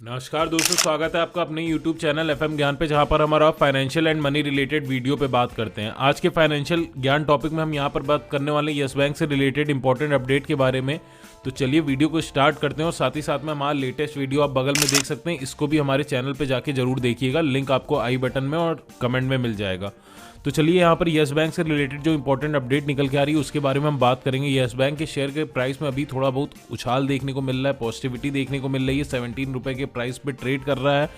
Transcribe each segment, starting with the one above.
नमस्कार दोस्तों, स्वागत है आपका अपने YouTube चैनल FM ज्ञान पे, जहां पर हमारा financial and money related video पे बात करते हैं। आज के फाइनेंशियल ज्ञान टॉपिक में हम यहां पर बात करने वाले हैं यस बैंक से रिलेटेड इंपॉर्टेंट अपडेट के बारे में। तो चलिए वीडियो को स्टार्ट करते हैं और साथ ही साथ में हमारा लेटेस्ट वीडियो आप बगल में देख सकते हैं, इसको भी हमारे चैनल पर जाके जरूर देखिएगा। लिंक आपको आई बटन में और कमेंट में मिल जाएगा। तो चलिए यहाँ पर यस बैंक से रिलेटेड जो इंपॉर्टेंट अपडेट निकल के आ रही है उसके बारे में हम बात करेंगे। यस बैंक के शेयर के प्राइस में अभी थोड़ा बहुत उछाल देखने को मिल रहा है, पॉजिटिविटी देखने को मिल रही है। 17 रुपए के प्राइस पे ट्रेड कर रहा है।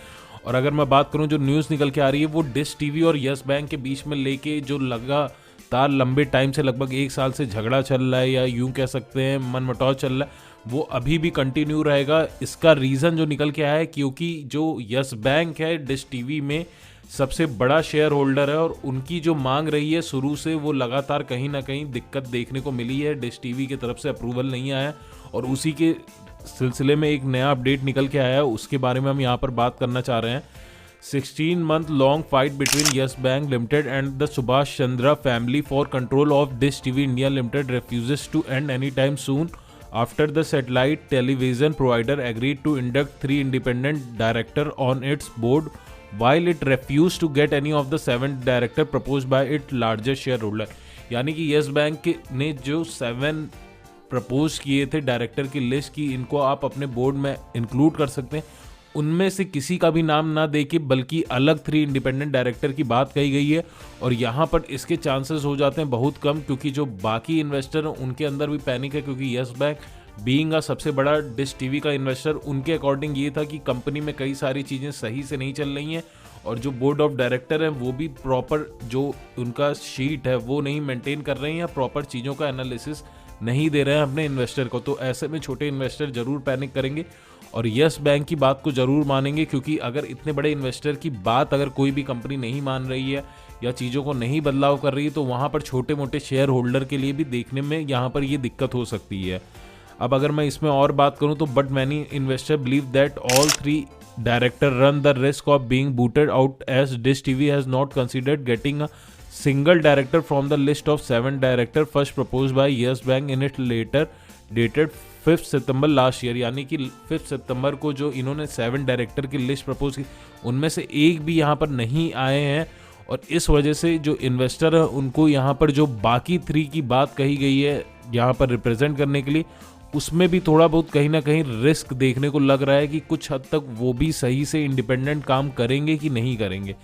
और अगर मैं बात करूँ जो न्यूज़ निकल के आ रही है वो डिश टीवी और यस बैंक के बीच में लेके जो लगातार लंबे टाइम से लगभग 1 साल से झगड़ा चल रहा है, या यूं कह सकते हैं मनमुटाव चल रहा है, वो अभी भी कंटिन्यू रहेगा। इसका रीज़न जो निकल के आया है क्योंकि जो यस बैंक है डिश टीवी में सबसे बड़ा शेयर होल्डर है और उनकी जो मांग रही है शुरू से वो लगातार कहीं ना कहीं दिक्कत देखने को मिली है। डिश टीवी की तरफ से अप्रूवल नहीं आया और उसी के सिलसिले में एक नया अपडेट निकल के आया है, उसके बारे में हम यहाँ पर बात करना चाह रहे हैं। 16 month long fight between Yes Bank Limited and the Subhash Chandra family for control of Dish TV India Limited refuses to end anytime soon after the satellite television provider agreed to induct 3 independent directors on its board while it refused to get any of the 7 director proposed by its largest shareholder। यानी कि yes bank ने जो 7 propose किए थे director की list की, इनको आप अपने बोर्ड में इंक्लूड कर सकते हैं। उनमें से किसी का भी नाम ना देके बल्कि अलग 3 इंडिपेंडेंट डायरेक्टर की बात कही गई है। और यहाँ पर इसके चांसेस हो जाते हैं बहुत कम, क्योंकि जो बाकी इन्वेस्टर हैं उनके अंदर भी पैनिक है, क्योंकि यस बैंक बीइंग सबसे बड़ा डिश टीवी का इन्वेस्टर, उनके अकॉर्डिंग ये था कि कंपनी में कई सारी चीज़ें सही से नहीं चल रही हैं और जो बोर्ड ऑफ डायरेक्टर है वो भी प्रॉपर जो उनका शीट है वो नहीं मेंटेन कर रहे हैं या प्रॉपर चीज़ों का एनालिसिस नहीं दे रहे हैं अपने इन्वेस्टर को। तो ऐसे में छोटे इन्वेस्टर जरूर पैनिक करेंगे और यस बैंक की बात को जरूर मानेंगे, क्योंकि अगर इतने बड़े इन्वेस्टर की बात अगर कोई भी कंपनी नहीं मान रही है या चीज़ों को नहीं बदलाव कर रही है तो वहाँ पर छोटे मोटे शेयर होल्डर के लिए भी देखने में यहाँ पर ये दिक्कत हो सकती है। अब अगर मैं इसमें और बात करूं तो but many investor believe that all 3 director run the risk of being booted out as Dish TV has not considered getting a single director from the list of 7 director first propose by Yes Bank in it letter dated 5 September last year. यानी कि 5 सितंबर को जो इन्होंने 7 director की list propose की उनमें से एक भी यहाँ पर नहीं आए हैं। और इस वजह से जो इन्वेस्टर है उनको यहाँ पर जो बाकी 3 की बात कही गई है यहाँ पर रिप्रेजेंट करने के लिए, उसमें भी थोड़ा बहुत कहीं ना कहीं रिस्क देखने को लग रहा है कि कुछ हद तक वो भी सही से इंडिपेंडेंट काम करेंगे कि नहीं करेंगे।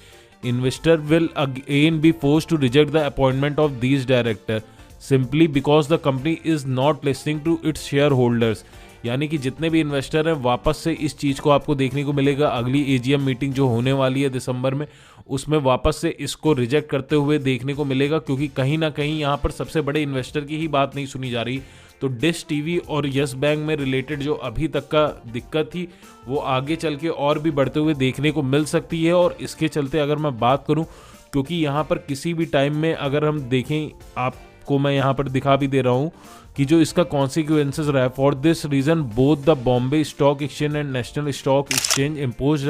Investor will again be forced to reject the appointment of these director simply because the company is not listening to its shareholders. यानी कि जितने भी इन्वेस्टर हैं वापस से इस चीज़ को आपको देखने को मिलेगा अगली एजीएम मीटिंग जो होने वाली है दिसंबर में, उसमें वापस से इसको रिजेक्ट करते हुए देखने को मिलेगा, क्योंकि कहीं ना कहीं यहाँ पर सबसे बड़े इन्वेस्टर की ही बात नहीं सुनी जा रही। तो डिश टीवी और यस बैंक में रिलेटेड जो अभी तक का दिक्कत थी वो आगे चल के और भी बढ़ते हुए देखने को मिल सकती है। और इसके चलते अगर मैं बात करूं, क्योंकि यहाँ पर किसी भी टाइम में अगर हम देखें, आपको मैं यहाँ पर दिखा भी दे रहा हूँ कि जो इसका कॉन्सिक्वेंसेस रहा है। For this reason both the Bombay Stock Exchange and National Stock Exchange impose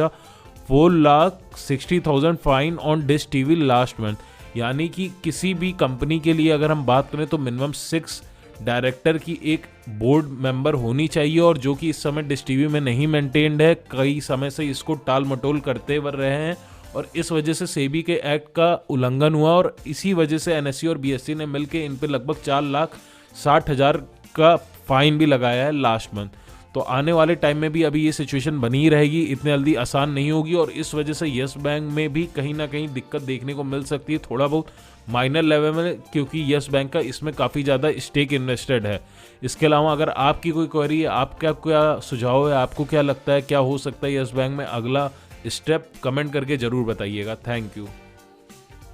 4,60,000 fine on Dish TV last month. यानी कि किसी भी कंपनी के लिए अगर हम बात करें तो मिनिमम 6 डायरेक्टर की एक बोर्ड मेंबर होनी चाहिए, और जो कि इस समय डिश टीवी में नहीं मेंटेन्ड है। कई समय से इसको टाल मटोल करते हुए रहे हैं और इस वजह से सेबी के एक्ट का उल्लंघन हुआ और इसी वजह से एनएससी और बीएससी ने मिलकर इन पर लगभग 4,60,000 का फाइन भी लगाया है लास्ट मंथ। तो आने वाले टाइम में भी अभी ये सिचुएशन बनी ही रहेगी, इतने जल्दी आसान नहीं होगी और इस वजह से यस बैंक में भी कहीं ना कहीं दिक्कत देखने को मिल सकती है, थोड़ा बहुत माइनर लेवल में, क्योंकि यस बैंक का इसमें काफ़ी ज़्यादा स्टेक इन्वेस्टेड है। इसके अलावा अगर आपकी कोई क्वेरी है, आपका क्या सुझाव है, आपको क्या लगता है क्या हो सकता है यस बैंक में अगला स्टेप, कमेंट करके ज़रूर बताइएगा। Thank you.